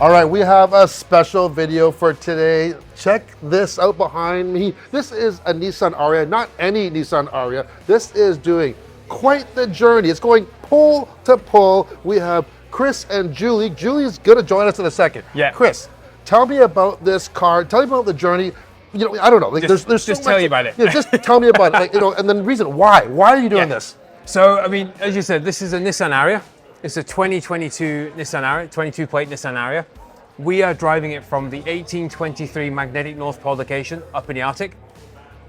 All right, we have a special video for today. Check this out behind me. This is a Nissan Ariya, not any Nissan Ariya. This is doing quite the journey. It's going pole to pole. We have Chris and Julie. Julie's gonna join us in a second. Yeah. Chris, tell me about this car. Tell me about the journey. You know, I don't know. Like, there's so just much. tell you about it. Yeah, just tell me about it. Like, you know, and then the reason why. Why are you doing this? So, I mean, as you said, this is a Nissan Ariya. It's a 2022 Nissan Ariya, 22 plate Nissan Ariya. We are driving it from the 1823 magnetic North Pole location up in the Arctic.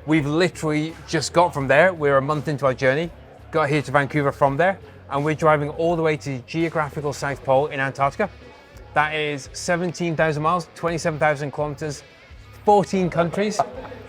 We've literally just got from there. We're a month into our journey, got here to Vancouver from there, and we're driving all the way to geographical South Pole in Antarctica. That is 17,000 miles, 27,000 kilometers, 14 countries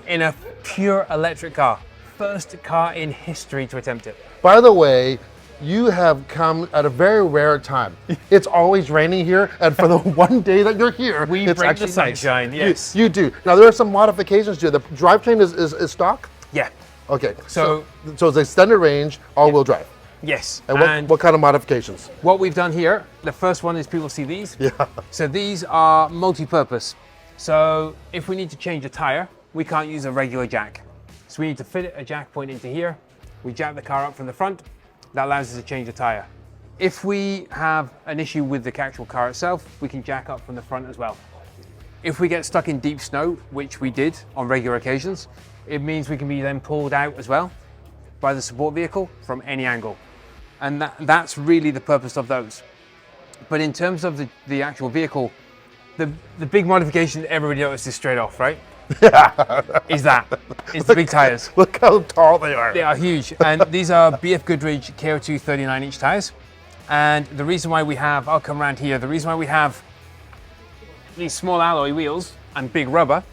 in a pure electric car. First car in history to attempt it. By the way, you have come at a very rare time. It's always raining here, and for the one day that you're here, We it's bring actually the sunshine, nice. yes. You do. Now, there are some modifications to it. The drivetrain is stock? Yeah. Okay, So it's extended range, all-wheel drive. yes. And what kind of modifications? What we've done here, the first one is people see these. Yeah. So these are multi-purpose. So if we need to change a tire, we can't use a regular jack. So we need to fit a jack point into here. We jack the car up from the front. That allows us to change a tire. If we have an issue with the actual car itself, we can jack up from the front as well. If we get stuck in deep snow, which we did on regular occasions, it means we can be then pulled out as well by the support vehicle from any angle. And that's really the purpose of those. But in terms of the actual vehicle, the big modification that everybody notices straight off, right? Is the big tires. Look how tall they are. They are huge, and these are BF Goodrich KO2 39-inch tires. And the reason why we have, I'll come around here, the reason why we have these small alloy wheels and big rubber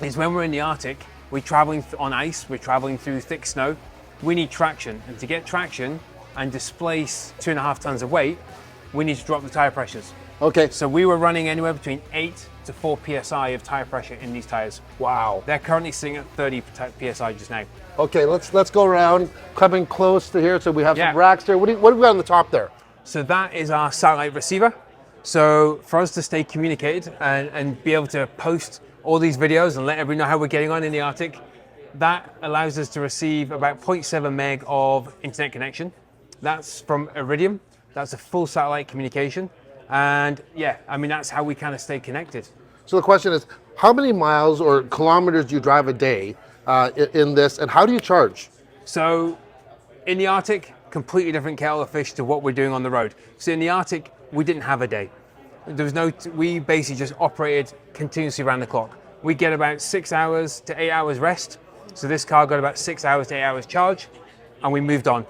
is when we're in the Arctic, we're traveling on ice, we're traveling through thick snow, we need traction. And to get traction and displace 2.5 tons of weight, we need to drop the tire pressures. Okay. So we were running anywhere between 8 to 4 PSI of tire pressure in these tires. Wow. They're currently sitting at 30 PSI just now. Okay, let's go around, coming close to here. So we have Yeah. some racks there. What do we got on the top there? So that is our satellite receiver. So for us to stay communicated and be able to post all these videos and let everyone know how we're getting on in the Arctic, that allows us to receive about 0.7 meg of internet connection. That's from Iridium. That's a full satellite communication. And yeah, I mean, that's how we kind of stay connected. So the question is, how many miles or kilometers do you drive a day in this, and how do you charge? So in the Arctic, completely different kettle of fish to what we're doing on the road. So in the Arctic, we didn't have a day. There was we basically just operated continuously around the clock. We get about 6 hours to 8 hours rest. So this car got about 6 hours to 8 hours charge, and we moved on.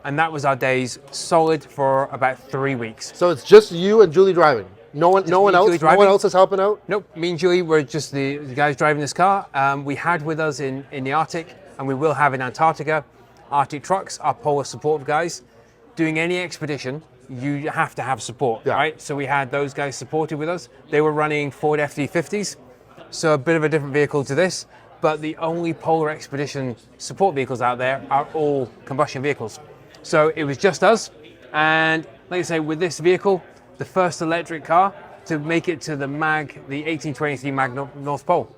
And that was our days solid for about 3 weeks. So it's just you and Julie driving. No one else is helping out? Nope, me and Julie were just the guys driving this car. We had with us in the Arctic, and we will have in Antarctica, Arctic trucks, our polar support guys. Doing any expedition, you have to have support, right? So we had those guys supported with us. They were running Ford F-350s, so a bit of a different vehicle to this, but the only polar expedition support vehicles out there are all combustion vehicles. So it was just us, and like I say, with this vehicle, the first electric car to make it to the 1823 North Pole.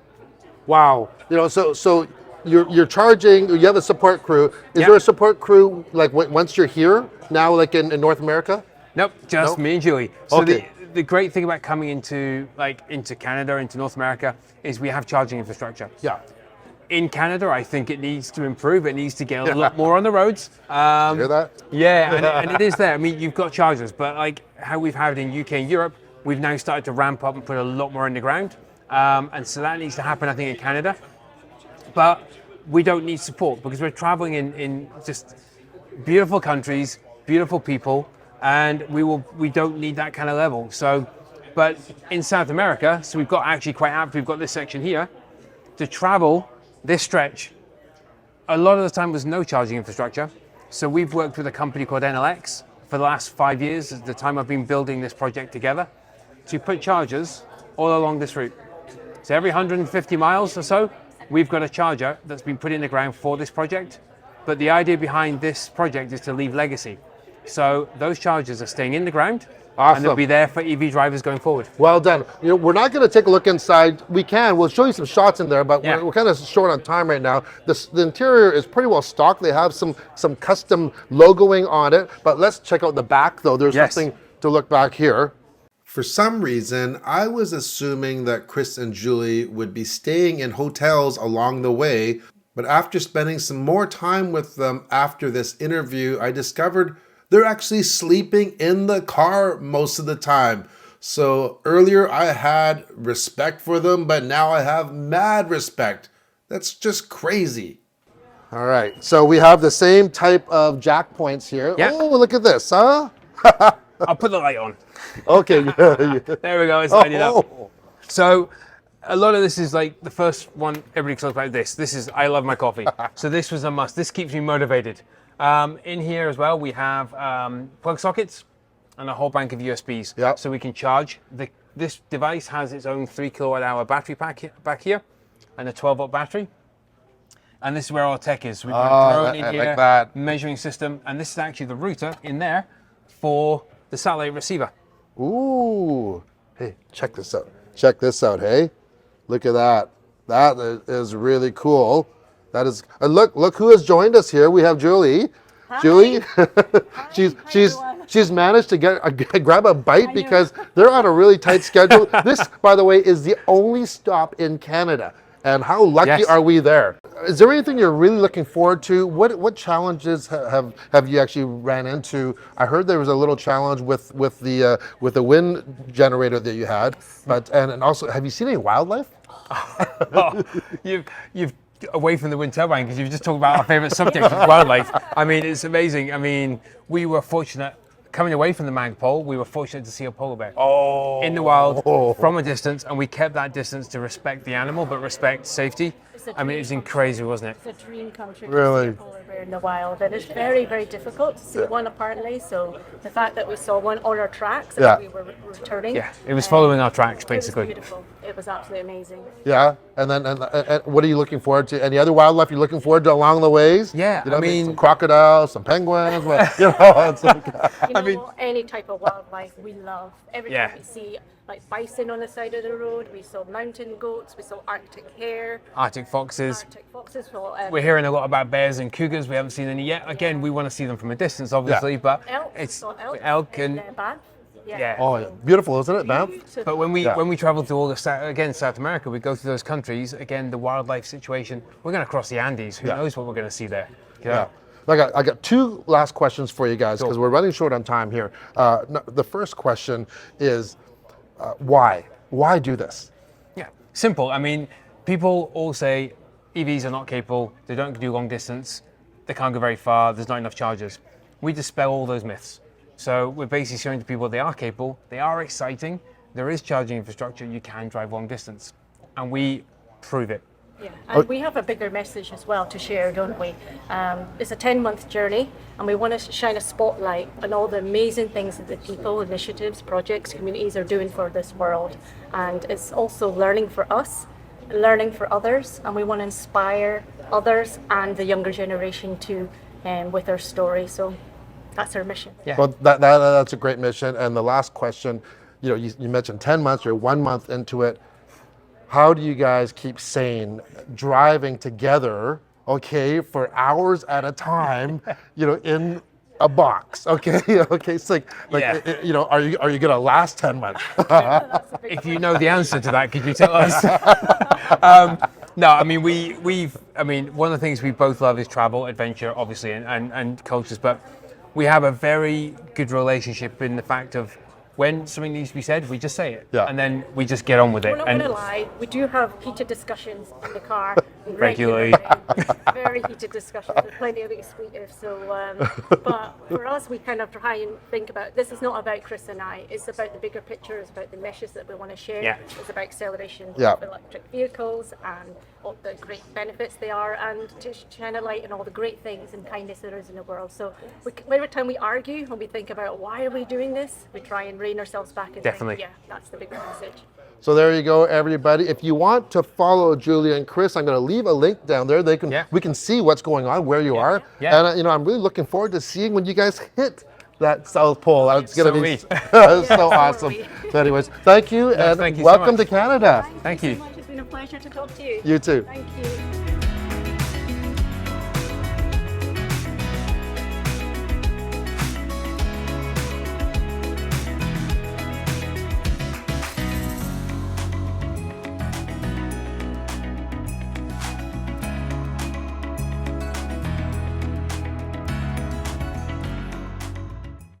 Wow. You know, so you're charging. You have a support crew. Is there a support crew like once you're here now, like in North America? Nope, just me and Julie. So Okay. the great thing about coming into Canada, into North America, is we have charging infrastructure. Yeah. In Canada, I think it needs to improve. It needs to get a lot more on the roads. Hear that? Yeah, and it is there. I mean, you've got chargers, but like how we've had it in UK and Europe, we've now started to ramp up and put a lot more in the ground. And so that needs to happen, I think, in Canada. But we don't need support because we're traveling in just beautiful countries, beautiful people, and we don't need that kind of level. So, but in South America, so we've got actually quite apt, we've got this section here, to travel this stretch, a lot of the time was no charging infrastructure. So we've worked with a company called NLX for the last 5 years, the time I've been building this project together, to put chargers all along this route. So every 150 miles or so, we've got a charger that's been put in the ground for this project. But the idea behind this project is to leave legacy. So those chargers are staying in the ground, Awesome. and they'll be there for EV drivers going forward. Well done. We're not going to take a look inside. We'll show you some shots in there, but Yeah. we're kind of short on time right now. The interior is pretty well stocked. They have some custom logoing on it, but let's check out the back though. There's something to look back here. For some reason, I was assuming that Chris and Julie would be staying in hotels along the way, but after spending some more time with them after this interview, I discovered they're actually sleeping in the car most of the time. So earlier I had respect for them, but now I have mad respect. That's just crazy. All right, so we have the same type of jack points here. Yeah. Oh, look at this, huh? I'll put the light on. Okay. There we go, it's lighted up. So a lot of this is like the first one everybody talks about this. This is I love my coffee. So this was a must. This keeps me motivated. In here as well, we have plug sockets and a whole bank of USBs. Yep. So we can charge. This device has its own 3 kilowatt hour battery pack back here and a 12-volt battery. And this is where our tech is. So we've got a drone in here, like that. measuring system, and this is actually the router in there for the satellite receiver. Ooh. Hey, check this out. Check this out, hey? Look at that. That is really cool. That is, and look who has joined us here. We have Julie. Hi. Julie, Hi, she's managed to grab a bite because they're on a really tight schedule. This, by the way, is the only stop in Canada. And how lucky are we there? Is there anything you're really looking forward to? What challenges have you actually ran into? I heard there was a little challenge with the wind generator that you had, but and also, have you seen any wildlife? Oh, you've away from the wind turbine because you've just talked about our favorite subject, wildlife. I mean, it's amazing. I mean, we were fortunate coming away from the Magpole. We were fortunate to see a polar bear in the wild from a distance, and we kept that distance to respect the animal but respect safety. I mean, it was crazy, wasn't it? It's a dream come true Really? to see a polar bear in the wild, and it's very, very difficult to see one apparently. So the fact that we saw one on our tracks as we were returning, It was following our tracks basically. It was beautiful. It was absolutely amazing. Yeah, and then and what are you looking forward to? Any other wildlife you're looking forward to along the ways? Yeah, you know, I mean, some crocodiles, some penguins. It's like, Any type of wildlife we love. Every time we see like bison on the side of the road, we saw mountain goats, we saw Arctic hare, Arctic foxes. We're We're hearing a lot about bears and cougars. We haven't seen any yet. Again, we want to see them from a distance, obviously, but it's elk and Banff. beautiful, isn't it, Banff? But when we travel to all the South America, we go through those countries. Again, the wildlife situation. We're going to cross the Andes. Who knows what we're going to see there? Yeah. I got two last questions for you guys because we're running short on time here. The first question is, why? Why do this? Yeah, simple. I mean, people all say EVs are not capable. They don't do long distance. They can't go very far. There's not enough chargers. We dispel all those myths. So we're basically showing to people they are capable. They are exciting. There is charging infrastructure. You can drive long distance, and we prove it. Yeah, and we have a bigger message as well to share, don't we? It's a 10-month journey, and we want to shine a spotlight on all the amazing things that the people, initiatives, projects, communities are doing for this world. And it's also learning for us, learning for others, and we want to inspire others and the younger generation too, with our story. So that's our mission. Yeah. Well, that's a great mission. And the last question, you mentioned 10 months, you're 1 month into it. How do you guys keep sane driving together, for hours at a time, in a box, okay? It's like are you gonna last 10 months? If you know the answer to that, could you tell us? No, I mean, one of the things we both love is travel, adventure, obviously, and cultures, but we have a very good relationship in the fact of when something needs to be said, we just say it, and then we just get on with it. We're not going to lie, we do have heated discussions in the car regularly. Very heated discussions with plenty of expletives. So, but for us, we kind of try and think about this is not about Chris and I. It's about the bigger picture. It's about the messages that we want to share. Yeah. It's about acceleration Yeah. of electric vehicles and all the great benefits they are, and to shine a light on all the great things and kindness there is in the world. So every time we argue and we think about why are we doing this, we try and rein ourselves back and Definitely. think, that's the bigger message. So there you go, everybody. If you want to follow Julie and Chris, I'm going to leave a link down there. We can see what's going on, where you are. Yeah. And I'm really looking forward to seeing when you guys hit that South Pole. It's going to So be we. so awesome. totally. So anyways, thank you and thank you so welcome much. to Canada. Thank so you. much. It's been a pleasure to talk to you. You too. Thank you.